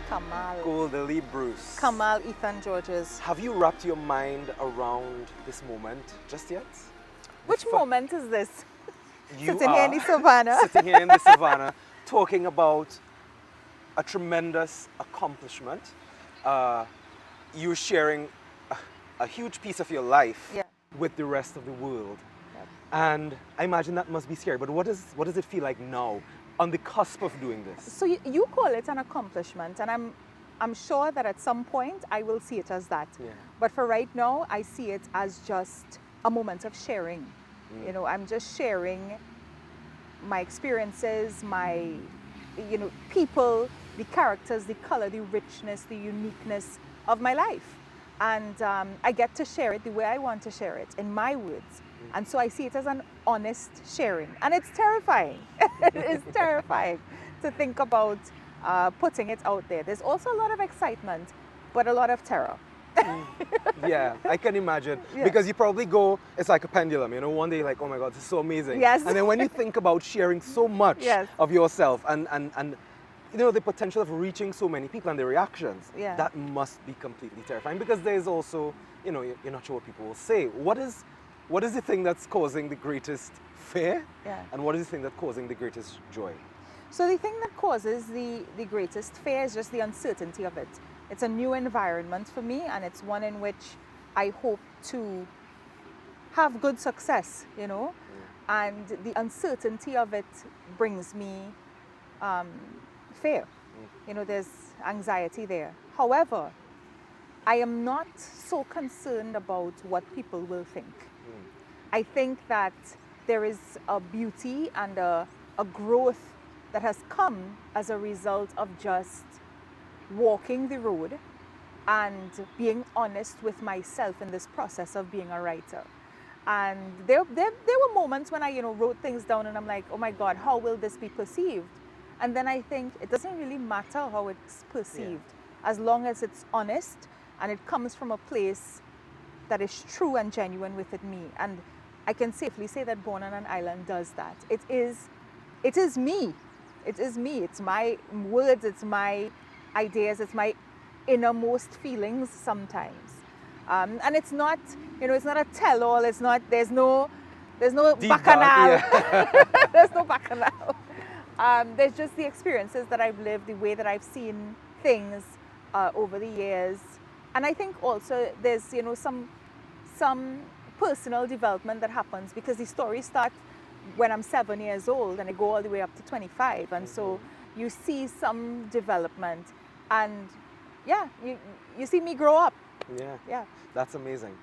Khamal. Golda Lee Bruce. Khamal Ethan Georges. Have you wrapped your mind around this moment just yet? Which moment is this? You Sitting here in the savannah. Sitting here in the savannah, talking about a tremendous accomplishment. You're sharing a huge piece of your life with the rest of the world. Yep. And I imagine that must be scary. But what does it feel like now, on the cusp of doing this? So you call it an accomplishment, and I'm sure that at some point I will see it as that. Yeah. But for right now, I see it as just a moment of sharing. You know, I'm just sharing my experiences, my, people, the characters, the color, the richness, the uniqueness of my life. And I get to share it the way I want to share it, in my words. And so I see it as an honest sharing. And it's terrifying. It is terrifying to think about putting it out there. There's also a lot of excitement, but a lot of terror. Yeah, I can imagine. Yeah. Because you probably go, it's like a pendulum, one day you're like, oh my God, this is so amazing. Yes. And then when you think about sharing so much Yes. of yourself and the potential of reaching so many people and the reactions, Yeah. that must be completely terrifying. Because there's also, you're not sure what people will say. What is the thing that's causing the greatest fear? Yeah. And what is the thing that's causing the greatest joy? So the thing that causes the greatest fear is just the uncertainty of it. It's a new environment for me, and it's one in which I hope to have good success, and the uncertainty of it brings me fear. There's anxiety there. However, I am not so concerned about what people will think. I think that there is a beauty and a growth that has come as a result of just walking the road and being honest with myself in this process of being a writer. And there were moments when I wrote things down and I'm like, oh my God, how will this be perceived? And then I think it doesn't really matter how it's perceived, as long as it's honest and it comes from a place that is true and genuine within me. And I can safely say that Born on an Island does that. It is me. It is me. It's my words, it's my ideas, it's my innermost feelings sometimes. And it's not, it's not a tell-all. It's not, there's no bacchanal. There's no bacchanal. There's just the experiences that I've lived, the way that I've seen things over the years. And I think also there's, some personal development that happens because the stories start when I'm 7 years old and I go all the way up to 25. And so you see some development and you see me grow up. Yeah. That's amazing.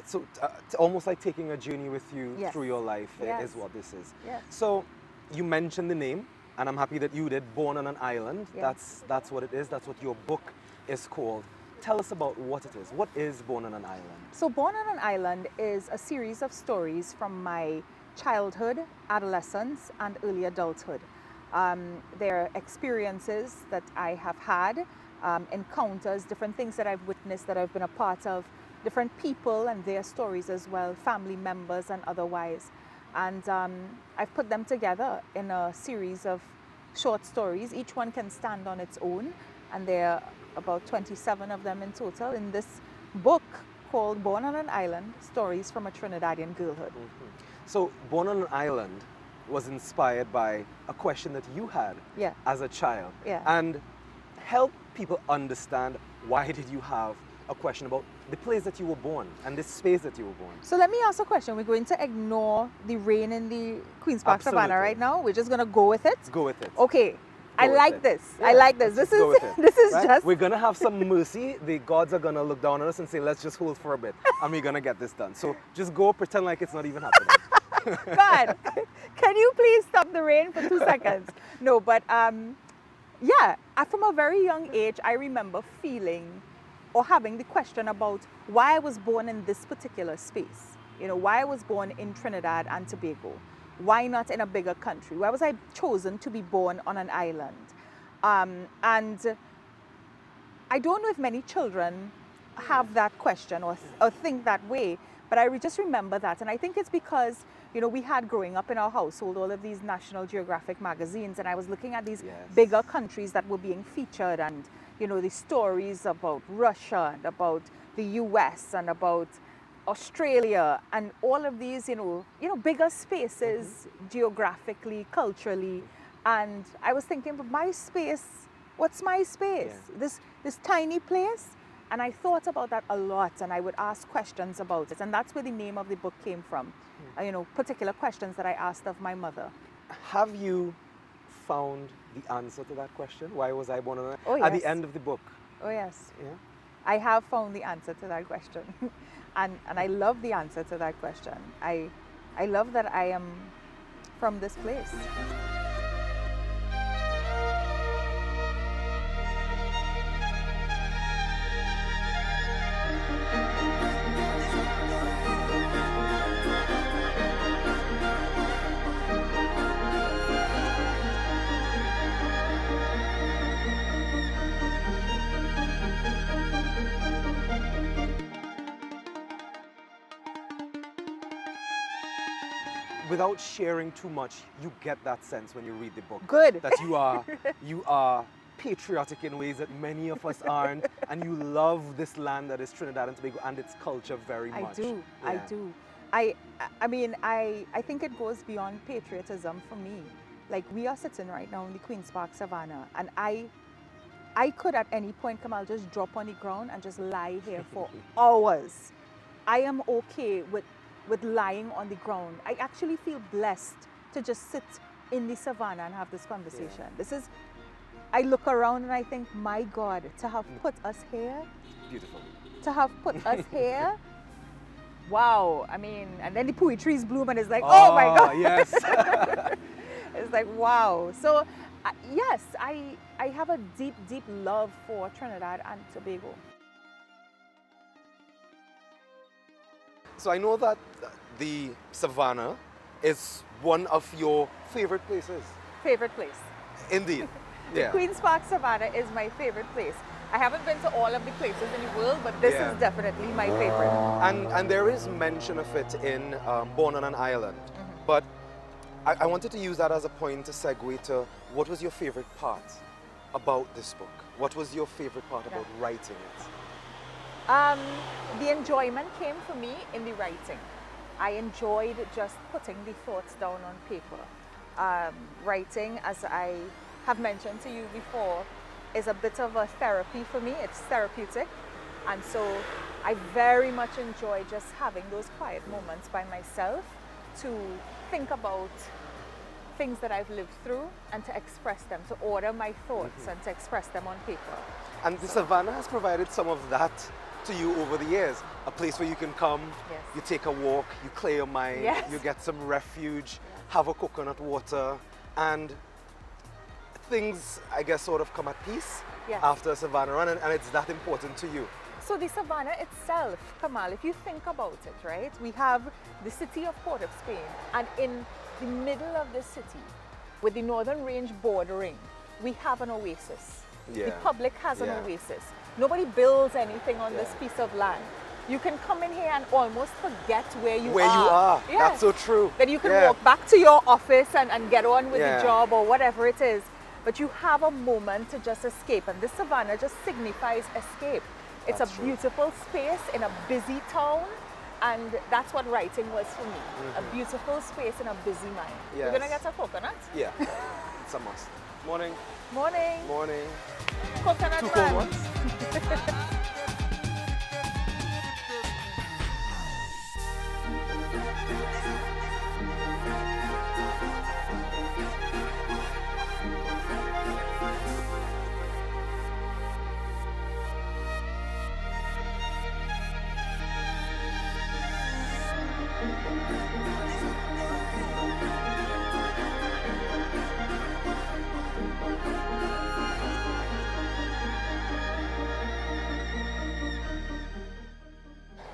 So it's almost like taking a journey with you through your life is what this is. Yes. So you mentioned the name, and I'm happy that you did, Born on an Island. Yes. That's what it is. That's what your book is called. Tell us about what it is. What is Born on an Island? So Born on an Island is a series of stories from my childhood, adolescence, and early adulthood. They're experiences that I have had, encounters, different things that I've witnessed, that I've been a part of, different people and their stories as well, family members and otherwise. And I've put them together in a series of short stories. Each one can stand on its own, and there are about 27 of them in total in this book called Born on an Island, Stories from a Trinidadian Girlhood. So Born on an Island was inspired by a question that you had as a child. And help people understand, why did you have a question about the place that you were born and the space that you were born? So let me ask a question. We're going to ignore the rain in the Queen's Park Absolutely. Savannah right now. We're just going to go with it. Go with it. Okay. I with like it. this. Yeah, I like this. let's This just go with it, is right? just. We're gonna have some mercy. The gods are gonna look down on us and say, let's just hold for a bit, and we're gonna get this done. So just go pretend like it's not even happening. God, can you please stop the rain for 2 seconds? No, but from a very young age, I remember feeling or having the question about why I was born in this particular space. Why I was born in Trinidad and Tobago. Why not in a bigger country? Why was I chosen to be born on an island? And I don't know if many children have that question or think that way, but I just remember that. And I think it's because, we had growing up in our household all of these National Geographic magazines, and I was looking at these bigger countries that were being featured, and, the stories about Russia and about the US and about Australia and all of these, bigger spaces geographically, culturally. And I was thinking, but my space, what's my space? Yeah. This tiny place? And I thought about that a lot, and I would ask questions about it. And that's where the name of the book came from. Particular questions that I asked of my mother. Have you found the answer to that question? Why was I born on Oh, yes. At the end of the book? Oh, yes. Yeah. I have found the answer to that question. and I love the answer to that question. I love that I am from this place. Without sharing too much, you get that sense when you read the book. Good. That you are patriotic in ways that many of us aren't, and you love this land that is Trinidad and Tobago and its culture very much. I do. Yeah. I do. I think it goes beyond patriotism for me. Like, we are sitting right now in the Queen's Park Savannah, and I could at any point, Khamal, just drop on the ground and just lie here for hours. I am okay with lying on the ground. I actually feel blessed to just sit in the savannah and have this conversation. Yeah. I look around and I think, my God, to have put us here. Beautiful. To have put us here. Wow. And then the trees bloom and it's like, oh my God. Yes. It's like, wow. So, yes, I have a deep, deep love for Trinidad and Tobago. So I know that the savannah is one of your favorite places. Favorite place. Indeed. The Queen's Park Savannah is my favorite place. I haven't been to all of the places in the world, but this is definitely my favorite. And there is mention of it in Born on an Island. Mm-hmm. But I wanted to use that as a point to segue to what was your favorite part about this book? What was your favorite part about writing it? The enjoyment came for me in the writing. I enjoyed just putting the thoughts down on paper. Writing, as I have mentioned to you before, is a bit of a therapy for me. It's therapeutic. And so I very much enjoy just having those quiet moments by myself to think about things that I've lived through and to express them, to order my thoughts and to express them on paper. And the savannah has provided some of that to you over the years. A place where you can come, you take a walk, you clear your mind, you get some refuge, have a coconut water, and things, I guess, sort of come at peace after a savannah run, and it's that important to you. So the savannah itself, Khamal, if you think about it, right? We have the city of Port of Spain, and in the middle of the city, with the northern range bordering, we have an oasis. Yeah. The public has an oasis. Nobody builds anything on this piece of land. You can come in here and almost forget where you are. Yes. That's so true. Then you can walk back to your office and get on with the job or whatever it is. But you have a moment to just escape. And this savannah just signifies escape. It's a beautiful space in a busy town. And that's what writing was for me. A beautiful space in a busy mind. Yes. We're going to get a coconut? Yeah, it's a must. Morning. Morning. Morning. Coconut 2 man. cold ones.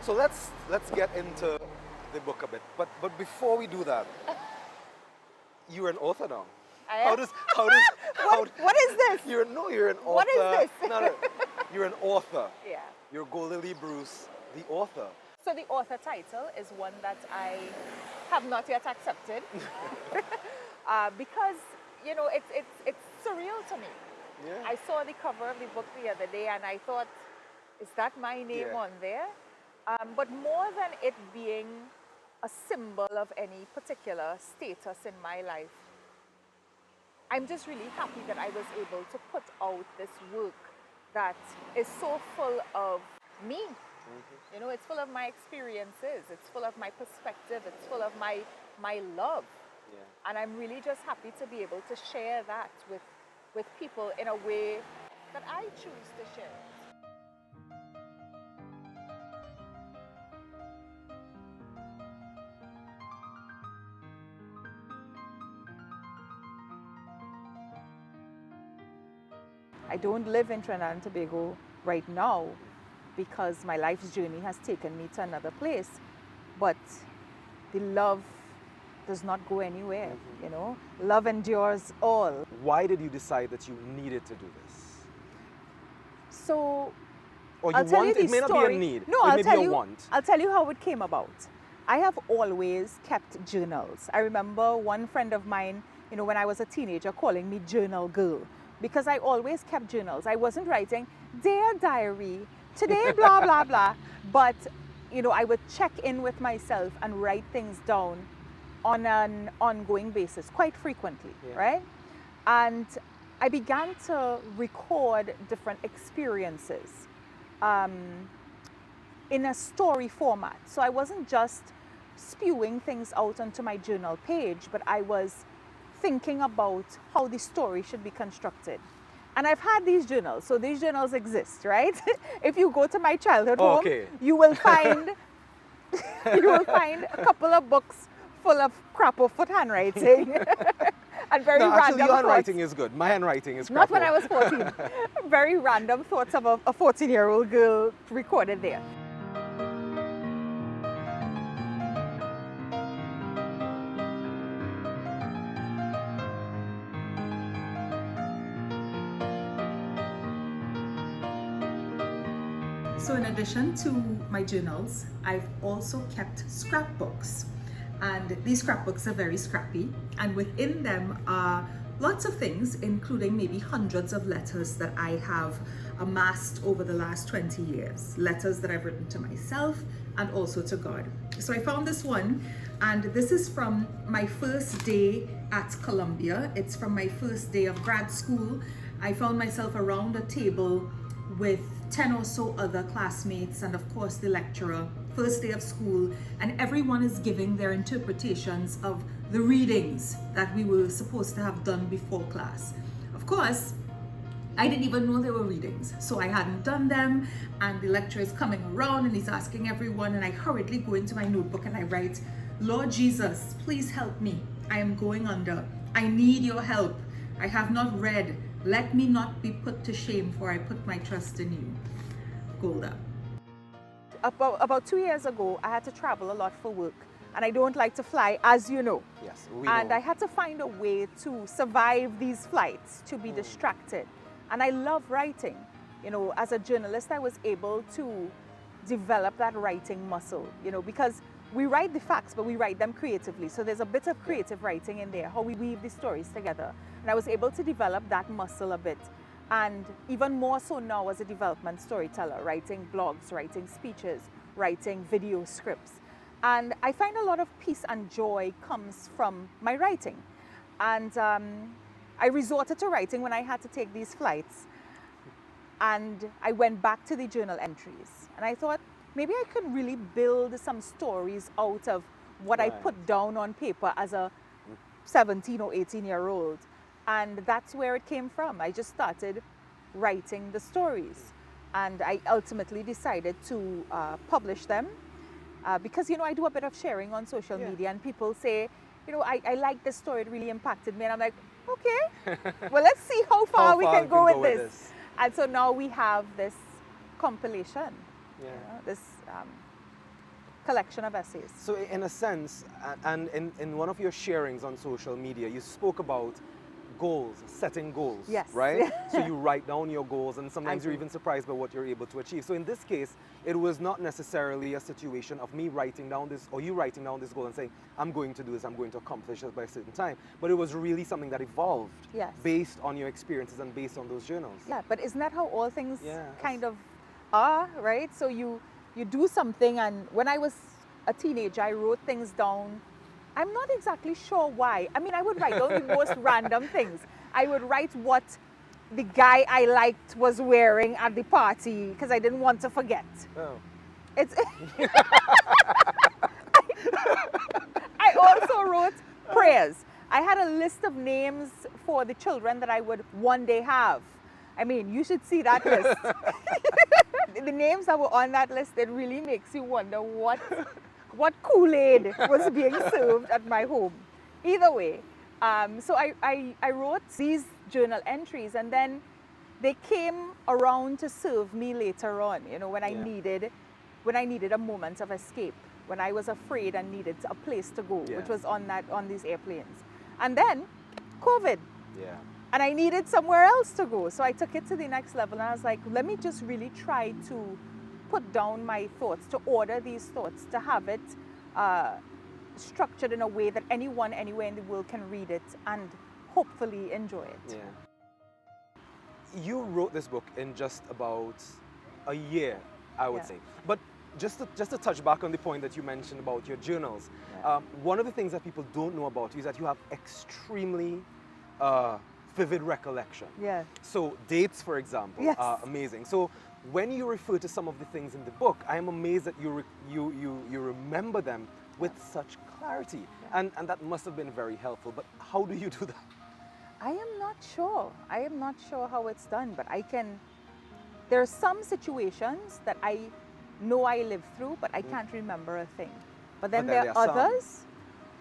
So let's get into the book a bit. But before we do that, you're an author now. What is this? You're an author. What is this? No, you're an author. Yeah. You're Golda Lee Bruce, the author. So the author title is one that I have not yet accepted because it's surreal to me. Yeah. I saw the cover of the book the other day and I thought, is that my name on there? But more than it being a symbol of any particular status in my life, I'm just really happy that I was able to put out this work that is so full of me. You know, it's full of my experiences, it's full of my perspective, it's full of my love. Yeah. And I'm really just happy to be able to share that with people in a way that I choose to share it. I don't live in Trinidad and Tobago right now because my life's journey has taken me to another place. But the love does not go anywhere, you know. Love endures all. Why did you decide that you needed to do this? So, or you want, it may not be a need, no, it may be a want. I'll tell you how it came about. I have always kept journals. I remember one friend of mine, you know, when I was a teenager, calling me journal girl, because I always kept journals. I wasn't writing, dear diary, today blah, blah, blah. But, you know, I would check in with myself and write things down on an ongoing basis, quite frequently, right? And I began to record different experiences in a story format. So I wasn't just spewing things out onto my journal page, but I was thinking about how the story should be constructed. And I've had these journals, so these journals exist, right? If you go to my childhood home, you will find a couple of books full of crap-o-foot handwriting and very random actually, your handwriting thoughts. is good. My handwriting is Not crap-o. when I was 14. Very random thoughts of a 14-year-old girl recorded there. So in addition to my journals, I've also kept scrapbooks. And these scrapbooks are very scrappy. And within them are lots of things, including maybe hundreds of letters that I have amassed over the last 20 years. Letters that I've written to myself and also to God. So I found this one, and this is from my first day at Columbia. It's from my first day of grad school. I found myself around a table with 10 or so other classmates and of course the lecturer, first day of school, and everyone is giving their interpretations of the readings that we were supposed to have done before class. Of course, I didn't even know they were readings, so I hadn't done them, and the lecturer is coming around and he's asking everyone, and I hurriedly go into my notebook and I write, Lord Jesus, please help me. I am going under. I need your help. I have not read. Let me not be put to shame, for I put my trust in you. Golda. About 2 years ago, I had to travel a lot for work, and I don't like to fly, as you know. Yes, and I had to find a way to survive these flights, to be distracted. And I love writing. You know, as a journalist, I was able to develop that writing muscle, you know, because we write the facts, but we write them creatively. So there's a bit of creative writing in there, how we weave the stories together. And I was able to develop that muscle a bit. And even more so now as a development storyteller, writing blogs, writing speeches, writing video scripts. And I find a lot of peace and joy comes from my writing. And I resorted to writing when I had to take these flights. And I went back to the journal entries. And I thought, maybe I could really build some stories out of what I put down on paper as a 17 or 18-year-old. And that's where it came from. I just started writing the stories. And I ultimately decided to publish them because, you know, I do a bit of sharing on social media, and people say, you know, I like this story, it really impacted me. And I'm like, okay, well, let's see how far we can go with this. And so now we have this compilation, you know, this collection of essays. So in a sense, and in one of your sharings on social media, you spoke about goals, setting goals, yes. right? So you write down your goals, and sometimes you're even surprised by what you're able to achieve. So in this case, it was not necessarily a situation of me writing down this, or you writing down this goal and saying, I'm going to do this, I'm going to accomplish this by a certain time. But it was really something that evolved based on your experiences and based on those journals. Yeah, but isn't that how all things kind of are, right? So you do something, and when I was a teenager, I wrote things down. I'm not exactly sure why. I mean, I would write down the most random things. I would write what the guy I liked was wearing at the party because I didn't want to forget. Oh. It's I also wrote prayers. I had a list of names for the children that I would one day have. I mean, you should see that list. The names that were on that list, it really makes you wonder what Kool-Aid was being served at my home. Either way, so I wrote these journal entries, and then they came around to serve me later on, you know, when I needed a moment of escape, when I was afraid and needed a place to go, which was on these airplanes. And then COVID. Yeah. And I needed somewhere else to go. So I took it to the next level, and I was like, let me just really try to put down my thoughts, to order these thoughts, to have it structured in a way that anyone anywhere in the world can read it and hopefully enjoy it. Yeah. You wrote this book in just about a year, I would say. But just to touch back on the point that you mentioned about your journals, one of the things that people don't know about you is that you have extremely vivid recollection. Yeah. So dates, for example, are amazing. So when you refer to some of the things in the book, I am amazed that you remember them with such clarity. And that must have been very helpful. But how do you do that? I am not sure. I am not sure how it's done, but there are some situations that I know I lived through, but I can't remember a thing. But then there are others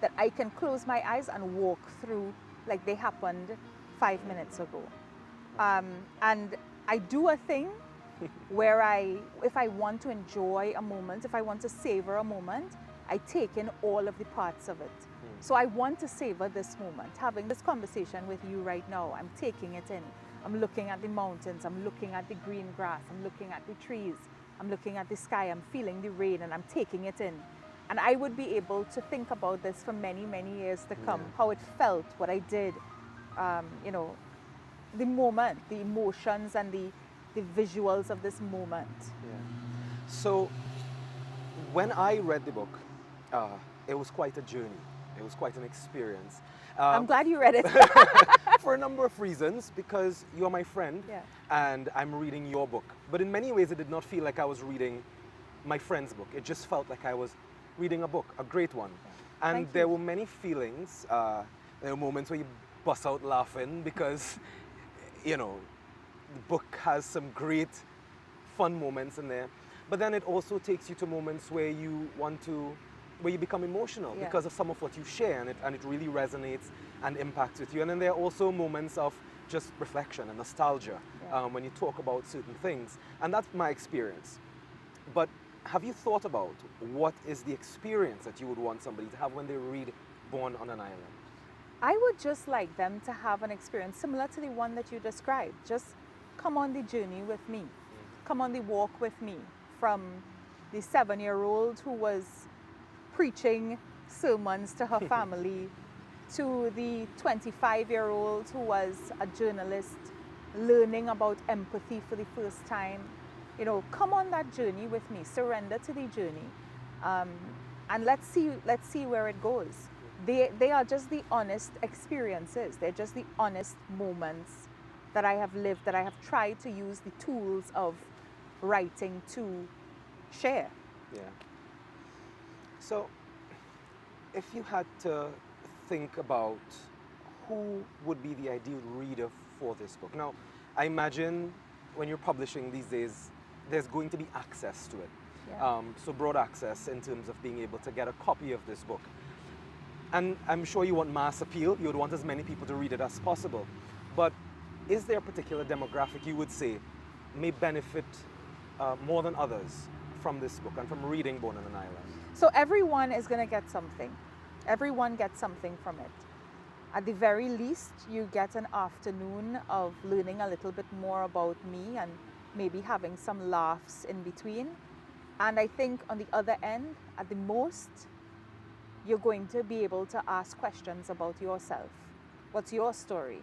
that I can close my eyes and walk through like they happened 5 minutes ago. And I do a thing where if I want to enjoy a moment, if I want to savor a moment, I take in all of the parts of it. So I want to savor this moment. Having this conversation with you right now, I'm taking it in. I'm looking at the mountains, I'm looking at the green grass, I'm looking at the trees, I'm looking at the sky, I'm feeling the rain, and I'm taking it in. And I would be able to think about this for many, many years to come, how it felt, what I did, you know, the moment, the emotions and the visuals of this moment. Yeah. So when I read the book, it was quite a journey. It was quite an experience. I'm glad you read it. For a number of reasons, because you're my friend and I'm reading your book. But in many ways, it did not feel like I was reading my friend's book. It just felt like I was reading a book, a great one. And there were many feelings. There were moments where you bust out laughing because, you know, the book has some great fun moments in there. But then it also takes you to moments where you become emotional because of some of what you share, and it really resonates and impacts with you. And then there are also moments of just reflection and nostalgia when you talk about certain things. And that's my experience. But have you thought about what is the experience that you would want somebody to have when they read Born on an Island? I would just like them to have an experience similar to the one that you described. Just come on the journey with me. Come on the walk with me, from the 7-year-old who was preaching sermons to her family to the 25-year-old who was a journalist learning about empathy for the first time. You know, come on that journey with me, surrender to the journey, and let's see where it goes. They are just the honest experiences. They're just the honest moments that I have lived, that I have tried to use the tools of writing to share. Yeah. So, if you had to think about who would be the ideal reader for this book. Now, I imagine when you're publishing these days, there's going to be access to it. Yeah. So broad access in terms of being able to get a copy of this book. And I'm sure you want mass appeal. You would want as many people to read it as possible. But is there a particular demographic you would say may benefit more than others from this book and from reading Born on an Island? So everyone is going to get something. Everyone gets something from it. At the very least, you get an afternoon of learning a little bit more about me and maybe having some laughs in between. And I think on the other end, at the most, you're going to be able to ask questions about yourself. What's your story?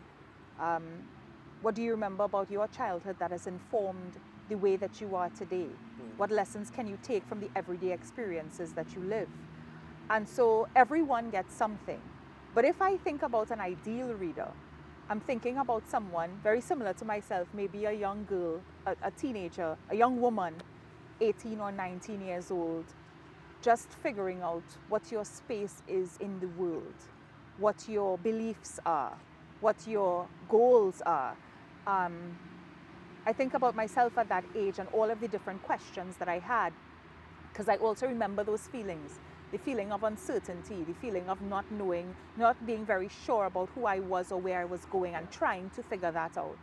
What do you remember about your childhood that has informed the way that you are today? What lessons can you take from the everyday experiences that you live? And so everyone gets something. But if I think about an ideal reader, I'm thinking about someone very similar to myself, maybe a young girl, a teenager, a young woman, 18 or 19 years old, just figuring out what your space is in the world, what your beliefs are, what your goals are. I think about myself at that age and all of the different questions that I had, because I also remember those feelings. The feeling of uncertainty, the feeling of not knowing, not being very sure about who I was or where I was going, and trying to figure that out.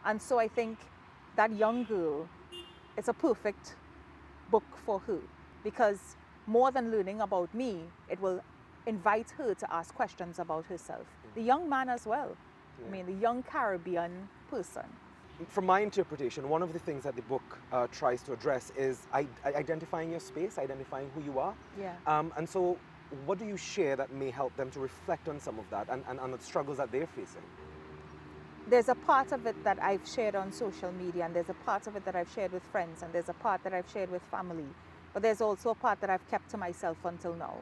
And so I think that young girl, it's a perfect book for her, because more than learning about me, it will invite her to ask questions about herself. The young man as well. I mean, the young Caribbean person. From my interpretation, one of the things that the book tries to address is identifying your space, identifying who you are. Yeah. And so what do you share that may help them to reflect on some of that and on the struggles that they're facing? There's a part of it that I've shared on social media, and there's a part of it that I've shared with friends, and there's a part that I've shared with family. But there's also a part that I've kept to myself until now.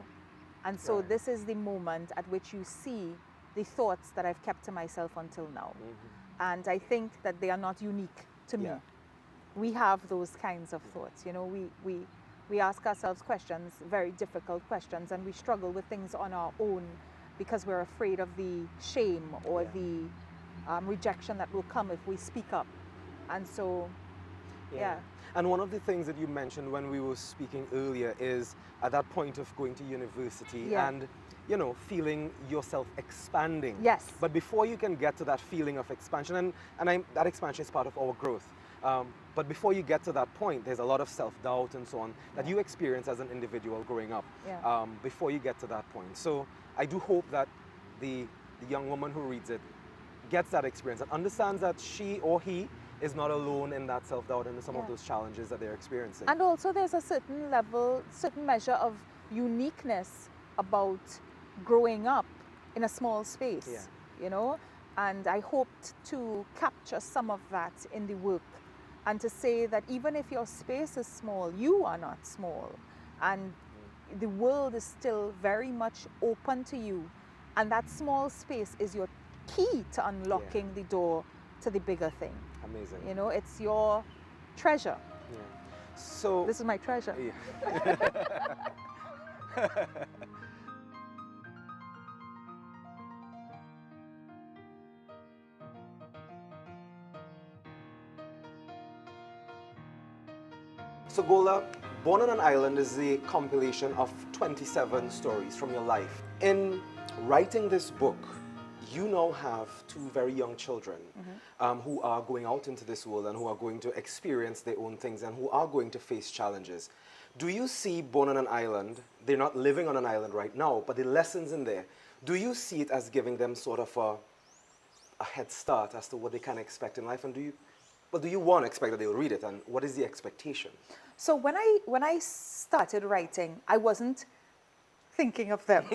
And so this is the moment at which you see the thoughts that I've kept to myself until now. And I think that they are not unique to me. We have those kinds of thoughts. You know, we ask ourselves questions, very difficult questions, and we struggle with things on our own because we're afraid of the shame or the rejection that will come if we speak up. And so, And one of the things that you mentioned when we were speaking earlier is at that point of going to university and, you know, feeling yourself expanding. Yes. But before you can get to that feeling of expansion, that expansion is part of our growth. But before you get to that point, there's a lot of self-doubt and so on that you experience as an individual growing up before you get to that point. So I do hope that the young woman who reads it gets that experience and understands that she or he is not alone in that self-doubt and some of those challenges that they're experiencing. And also there's a certain measure of uniqueness about growing up in a small space, you know? And I hoped to capture some of that in the work and to say that even if your space is small, you are not small. And the world is still very much open to you. And that small space is your key to unlocking the door to the bigger thing. Amazing. You know, it's your treasure. Yeah. So this is my treasure. So Golda, Born on an Island is the compilation of 27 stories from your life. In writing this book, you now have two very young children who are going out into this world and who are going to experience their own things and who are going to face challenges. Do you see Born on an Island, they're not living on an island right now, but the lessons in there, do you see it as giving them sort of a head start as to what they can expect in life? And do you want to expect that they'll read it, and what is the expectation? So when I started writing, I wasn't thinking of them.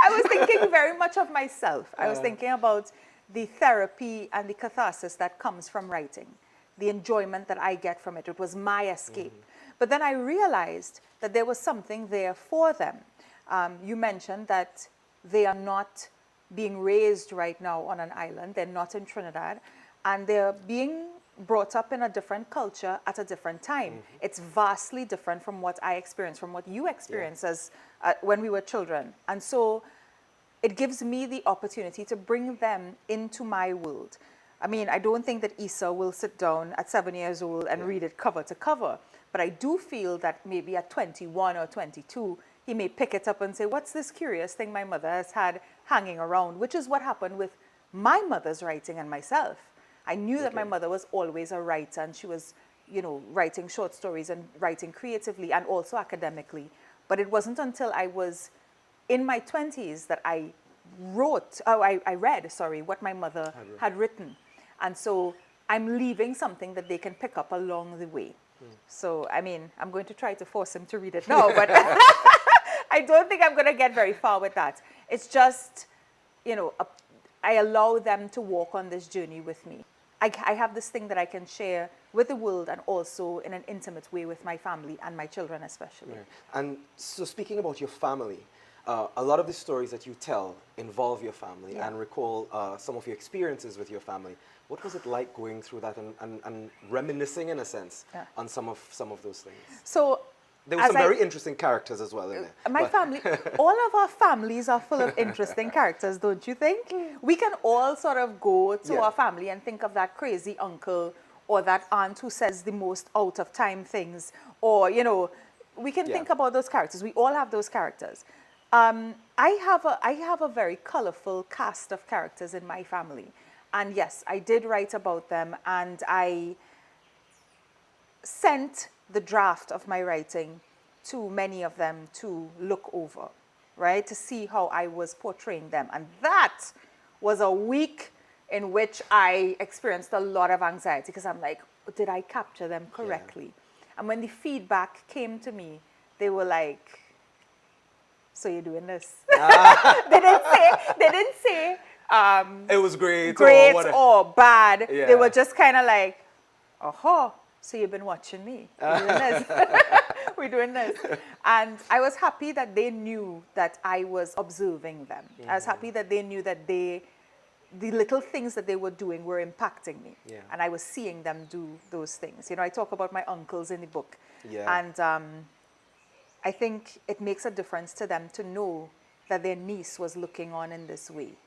I was thinking very much of myself. I was thinking about the therapy and the catharsis that comes from writing, the enjoyment that I get from it. It was my escape. But then I realized that there was something there for them. You mentioned that they are not being raised right now on an island. They're not in Trinidad. And they're being brought up in a different culture at a different time. It's vastly different from what I experienced, from what you experienced as when we were children. And so it gives me the opportunity to bring them into my world. I mean, I don't think that Issa will sit down at 7 years old and read it cover to cover. But I do feel that maybe at 21 or 22, he may pick it up and say, what's this curious thing my mother has had hanging around? Which is what happened with my mother's writing and myself. I knew that my mother was always a writer, and she was, you know, writing short stories and writing creatively and also academically. But it wasn't until I was in my 20s that I read, what my mother had written. And so I'm leaving something that they can pick up along the way. So, I mean, I'm going to try to force him to read it now, but I don't think I'm going to get very far with that. It's just, you know, I allow them to walk on this journey with me. I have this thing that I can share with the world and also in an intimate way with my family and my children especially. Right. And so speaking about your family, a lot of the stories that you tell involve your family and recall some of your experiences with your family. What was it like going through that and reminiscing, in a sense, on some of those things? So, there were some very interesting characters as well in there. My family, all of our families are full of interesting characters, don't you think? We can all sort of go to our family and think of that crazy uncle or that aunt who says the most out of time things, or, you know, we can think about those characters. We all have those characters. I have a very colorful cast of characters in my family. And yes, I did write about them, and I sent the draft of my writing to many of them to look over, right? To see how I was portraying them. And that was a week in which I experienced a lot of anxiety because I'm like, did I capture them correctly? Yeah. And when the feedback came to me, they were like, so you're doing this? They didn't say, it was great or bad. Yeah. They were just kind of like, oh, so you've been watching me. We're doing this. We're doing this. And I was happy that they knew that I was observing them. I was happy that they knew that the little things that they were doing were impacting me. Yeah. And I was seeing them do those things. You know, I talk about my uncles in the book. Yeah. And I think it makes a difference to them to know that their niece was looking on in this way.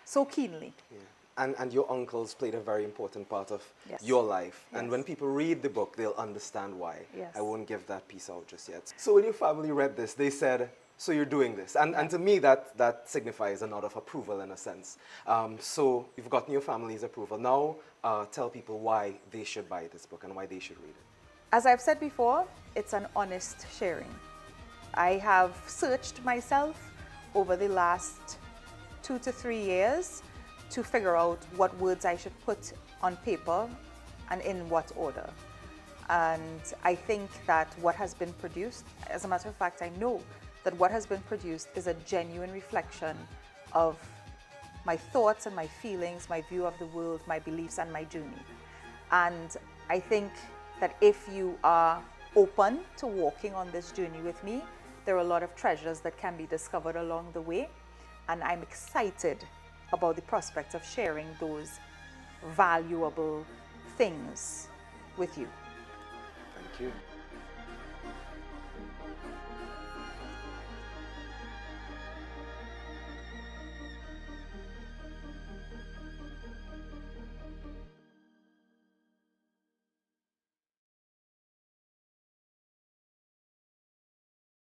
So keenly. Yeah. And your uncles played a very important part of your life. And when people read the book, they'll understand why. Yes. I won't give that piece out just yet. So when your family read this, they said, so you're doing this. And to me, that signifies a nod of approval in a sense. So you've gotten your family's approval. Now tell people why they should buy this book and why they should read it. As I've said before, it's an honest sharing. I have searched myself over the last 2 to 3 years to figure out what words I should put on paper and in what order. And I think that what has been produced, as a matter of fact, I know that what has been produced is a genuine reflection of my thoughts and my feelings, my view of the world, my beliefs and my journey. And I think that if you are open to walking on this journey with me, there are a lot of treasures that can be discovered along the way. And I'm excited about the prospect of sharing those valuable things with you. Thank you.